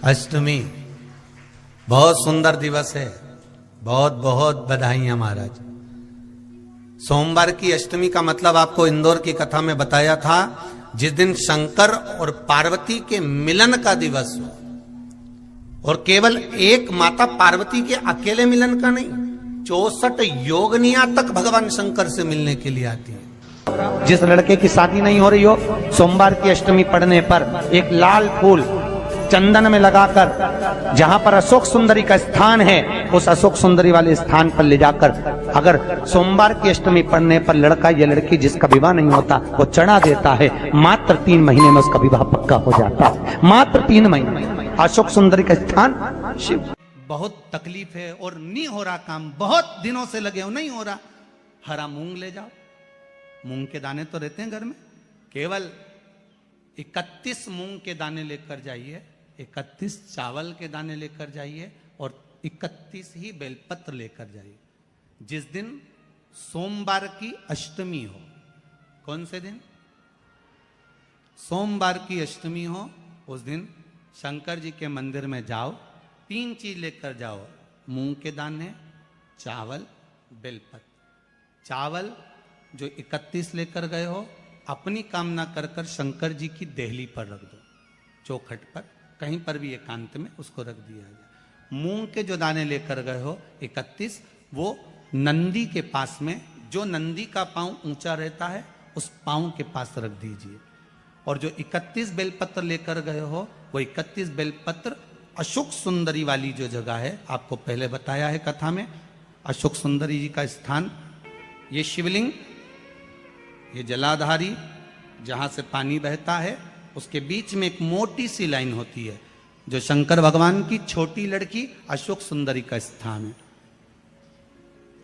अष्टमी बहुत सुंदर दिवस है। बहुत बहुत बधाइयां महाराज। सोमवार की अष्टमी का मतलब आपको इंदौर की कथा में बताया था, जिस दिन शंकर और पार्वती के मिलन का दिवस हो। और केवल एक माता पार्वती के अकेले मिलन का नहीं, 64 योगनिया तक भगवान शंकर से मिलने के लिए आती है। जिस लड़के की शादी नहीं हो रही हो, सोमवार की अष्टमी पड़ने पर एक लाल फूल चंदन में लगाकर, जहां पर अशोक सुंदरी का स्थान है, उस अशोक सुंदरी वाले स्थान पर ले जाकर, अगर सोमवार की अष्टमी पड़ने पर लड़का या लड़की जिसका विवाह नहीं होता वो चढ़ा देता है, मात्र 3 महीने में उसका विवाह पक्का हो जाता है। मात्र 3 महीने। अशोक सुंदरी का स्थान शिव। बहुत तकलीफ है और नहीं हो रहा काम, बहुत दिनों से लगे हो, नहीं हो रहा। हरा मूंग ले जाओ। मूंग के दाने तो रहते हैं घर में, केवल 31 मूंग के दाने लेकर जाइए, 31 चावल के दाने लेकर जाइए और 31 ही बेलपत्र लेकर जाइए। जिस दिन सोमवार की अष्टमी हो, कौन से दिन? सोमवार की अष्टमी हो, उस दिन शंकर जी के मंदिर में जाओ, 3 चीज लेकर जाओ, मूंग के दाने, चावल, बेलपत्र। चावल जो 31 लेकर गए हो, अपनी कामना कर कर शंकर जी की देहली पर रख दो, चौखट पर, कहीं पर भी एकांत में उसको रख दिया जाए। मूंग के जो दाने लेकर गए हो 31, वो नंदी के पास में, जो नंदी का पांव ऊंचा रहता है उस पांव के पास रख दीजिए। और जो 31 बेलपत्र लेकर गए हो, वो 31 बेलपत्र अशोक सुंदरी वाली जो जगह है, आपको पहले बताया है कथा में, अशोक सुंदरी जी का स्थान, ये शिवलिंग, ये जलाधारी जहां से पानी बहता है, उसके बीच में एक मोटी सी लाइन होती है, जो शंकर भगवान की छोटी लड़की अशोक सुंदरी का स्थान है।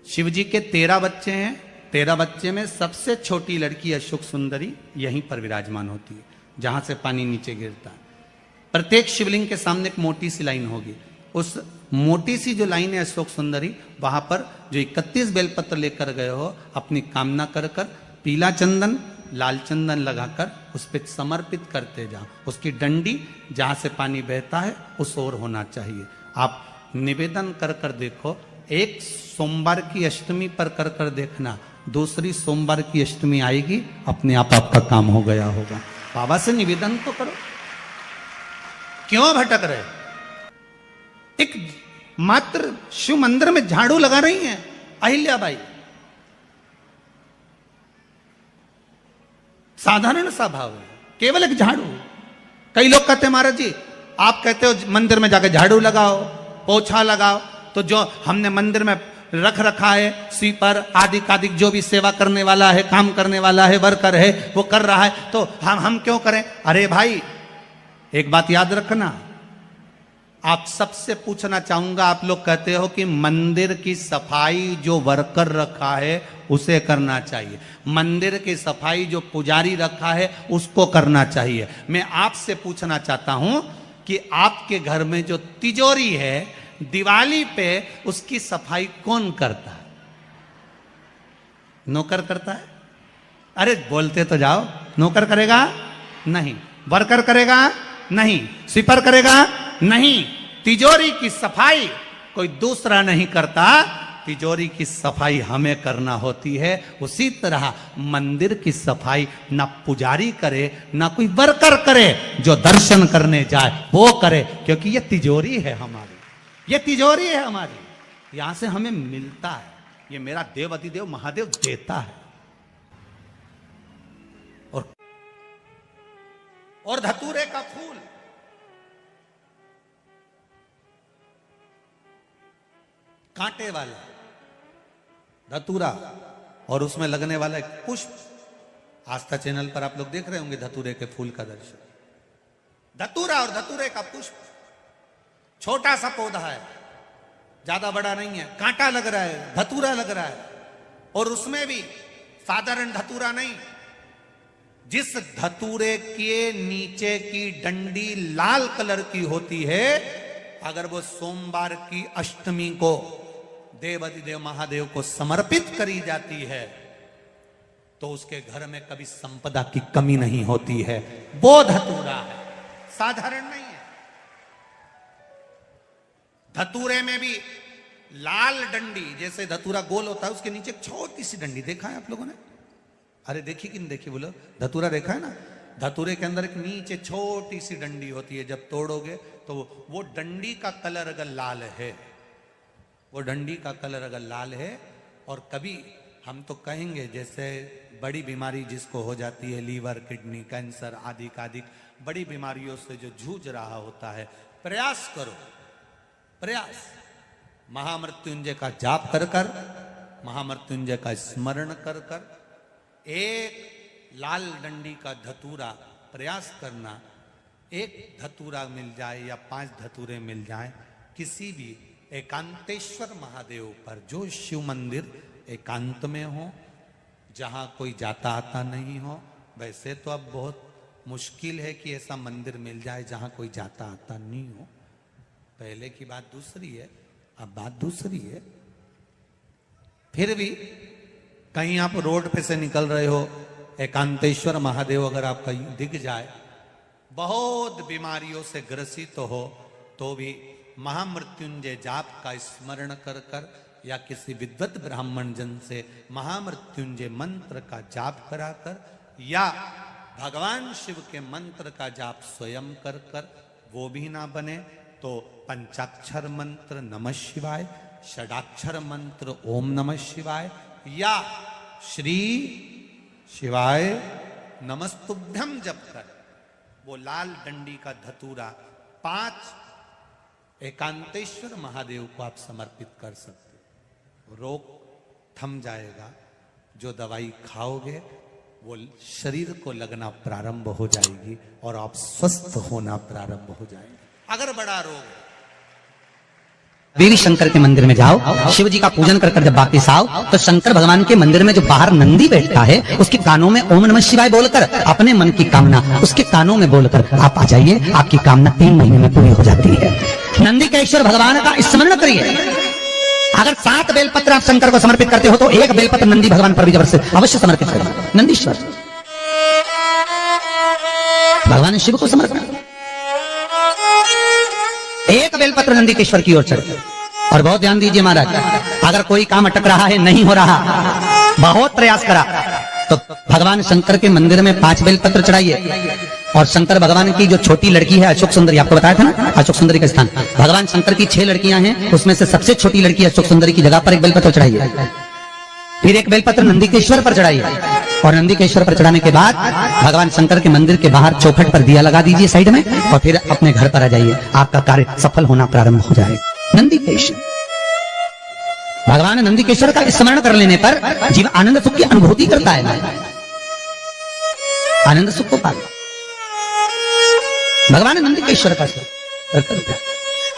शिव जी के 13 बच्चे हैं, 13 बच्चे में सबसे छोटी लड़की अशोक सुंदरी यहीं पर विराजमान होती है, जहां से पानी नीचे गिरता है। प्रत्येक शिवलिंग के सामने एक मोटी सी लाइन होगी, उस मोटी सी जो लाइन है अशोक सुंदरी, वहां पर जो 31 बेलपत्र लेकर गए हो, अपनी कामना कर कर पीला चंदन, लाल चंदन लगाकर उस पर समर्पित करते जाओ। उसकी डंडी जहां से पानी बहता है उस ओर होना चाहिए। आप निवेदन कर कर देखो, एक सोमवार की अष्टमी पर कर कर देखना, दूसरी सोमवार की अष्टमी आएगी, अपने आप आपका काम हो गया होगा। बाबा से निवेदन तो करो, क्यों भटक रहे? एक मात्र शिव मंदिर में झाड़ू लगा रही हैं अहिल्याबाई, साधारण सा भाव है, केवल एक झाड़ू। कई लोग कहते हैं महाराज जी, आप कहते हो मंदिर में जाकर झाड़ू लगाओ, पोछा लगाओ, तो जो हमने मंदिर में रख रखा है, स्वीपर आदि आदि जो भी सेवा करने वाला है, काम करने वाला है, वर्कर है, वो कर रहा है, तो हम क्यों करें? अरे भाई, एक बात याद रखना, आप सबसे पूछना चाहूंगा, आप लोग कहते हो कि मंदिर की सफाई जो वर्कर रखा है उसे करना चाहिए, मंदिर की सफाई जो पुजारी रखा है उसको करना चाहिए। मैं आपसे पूछना चाहता हूं कि आपके घर में जो तिजोरी है, दिवाली पे उसकी सफाई कौन करता है? नौकर करता है? अरे बोलते तो जाओ। नौकर करेगा? नहीं। वर्कर करेगा? नहीं। स्वीपर करेगा? नहीं। तिजोरी की सफाई कोई दूसरा नहीं करता, तिजोरी की सफाई हमें करना होती है। उसी तरह मंदिर की सफाई ना पुजारी करे, ना कोई वर्कर करे, जो दर्शन करने जाए वो करे, क्योंकि ये तिजोरी है हमारी, ये तिजोरी है हमारी, यहां से हमें मिलता है, ये मेरा देव अधिदेव महादेव देता है। और धतूरे का फूल, कांटे वाला धतूरा, और उसमें लगने वाला एक पुष्प। आस्था चैनल पर आप लोग देख रहे होंगे धतूरे के फूल का दर्शन। धतूरा और धतूरे का पुष्प, छोटा सा पौधा है, ज्यादा बड़ा नहीं है, कांटा लग रहा है, धतूरा लग रहा है, और उसमें भी साधारण धतूरा नहीं, जिस धतूरे के नीचे की डंडी लाल कलर की होती है, अगर वो सोमवार की अष्टमी को देव अधिदेव महादेव को समर्पित करी जाती है, तो उसके घर में कभी संपदा की कमी नहीं होती है। वो धतूरा है, साधारण नहीं है। धतूरे में भी लाल डंडी, जैसे धतूरा गोल होता है उसके नीचे एक छोटी सी डंडी, देखा है आप लोगों ने? अरे देखी कि नहीं देखी बोलो? धतूरा देखा है ना? धतूरे के अंदर एक नीचे छोटी सी डंडी होती है, जब तोड़ोगे तो वो डंडी का कलर अगर लाल है, वो डंडी का कलर अगर लाल है, और कभी हम तो कहेंगे जैसे बड़ी बीमारी जिसको हो जाती है, लीवर, किडनी, कैंसर आदि आदि बड़ी बीमारियों से जो जूझ रहा होता है, प्रयास करो, प्रयास महामृत्युंजय का जाप कर कर, महामृत्युंजय का स्मरण कर कर, एक लाल डंडी का धतूरा प्रयास करना, एक धतूरा मिल जाए या 5 धतूरे मिल जाए किसी भी एकांतेश्वर महादेव पर, जो शिव मंदिर एकांत में हो, जहां कोई जाता आता नहीं हो। वैसे तो अब बहुत मुश्किल है कि ऐसा मंदिर मिल जाए जहां कोई जाता आता नहीं हो, पहले की बात दूसरी है, अब बात दूसरी है। फिर भी कहीं आप रोड पे से निकल रहे हो, एकांतेश्वर महादेव अगर आपका दिख जाए, बहुत बीमारियों से ग्रसित हो, तो भी महामृत्युंजय जाप का स्मरण कर कर या किसी विद्वत ब्राह्मण जन से महामृत्युंजय मंत्र का जाप कराकर, या भगवान शिव के मंत्र का जाप स्वयं कर कर, वो भी ना बने तो पंचाक्षर मंत्र नमः शिवाय, षडाक्षर मंत्र ओम नमः शिवाय, या श्री शिवाय नमस्तुभ्यम जप कर वो लाल डंडी का धतूरा 5 एकांतेश्वर महादेव को आप समर्पित कर सकते। रोग थम जाएगा, जो दवाई खाओगे वो शरीर को लगना प्रारंभ हो जाएगी और आप स्वस्थ होना प्रारंभ हो जाएंगे। अगर बड़ा रोग है, देवी शंकर के मंदिर में जाओ, शिव जी का पूजन कर कर जब वापिस आओ, तो शंकर भगवान के मंदिर में जो बाहर नंदी बैठता है, उसके कानों में ओम नमः शिवाय बोलकर अपने मन की कामना उसके कानों में बोलकर आप आ जाइए, आपकी कामना 3 महीने में पूरी हो जाती है। नंदी के ईश्वर भगवान का स्मरण करिए। अगर 7 बेलपत्र आप शंकर को समर्पित करते हो तो 1 बेलपत्र नंदी भगवान पर भी अवश्य समर्पित करें। नंदीश्वर भगवान शिव को समर्पित, 1 बेलपत्र नंदी के ईश्वर की ओर चढ़े। और बहुत ध्यान दीजिए महाराज, अगर कोई काम अटक रहा है, नहीं हो रहा, बहुत प्रयास करा, तो भगवान शंकर के मंदिर में 5 बेलपत्र चढ़ाइए। और शंकर भगवान की जो छोटी लड़की है अशोक सुंदरी, आपको बताया था ना अशोक सुंदरी का स्थान, भगवान शंकर की 6 लड़कियां हैं, उसमें से सबसे छोटी लड़की अशोक सुंदरी की जगह पर 1 बेलपत्र चढ़ाइए। फिर 1 बेलपत्र नंदी के ईश्वर पर चढ़ाइए, और नंदी के ईश्वर पर चढ़ाने के बाद भगवान शंकर के मंदिर के बाहर चौखट पर दिया लगा दीजिए साइड में, और फिर अपने घर पर आ जाइए, आपका कार्य सफल होना प्रारंभ हो जाएगा। नंदी के ईश्वर भगवान नंदी के ईश्वर का स्मरण कर लेने पर जीव आनंद सुख की अनुभूति करता है, आनंद सुख को पाता। भगवान नंदी के ईश्वर का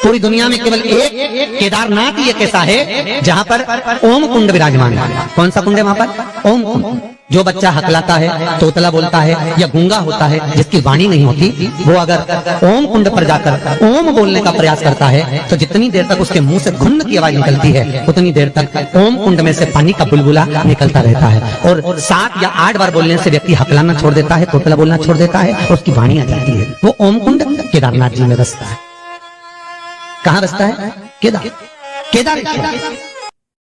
पूरी दुनिया में केवल एक केदारनाथ ही एक ऐसा है जहां पर ओम कुंड विराजमान है। कौन सा कुंड है वहां पर? ओम कुंड। जो बच्चा हकलाता है, तोतला बोलता है या गूंगा होता है, जिसकी वाणी नहीं होती, वो अगर ओम कुंड पर जाकर ओम बोलने का प्रयास करता है तो जितनी देर तक उसके मुंह से घुन्न की आवाज निकलती है, उतनी देर तक ओम कुंड में से पानी का बुलबुला निकलता रहता है। और 7 या 8 बार बोलने से व्यक्ति हकलाना छोड़ देता है, तोतला बोलना छोड़ देता है, और उसकी वाणी आ जाती है। वो ओम कुंड केदारनाथ जी में बसता है। कहां बसता है? केदारेश्वर।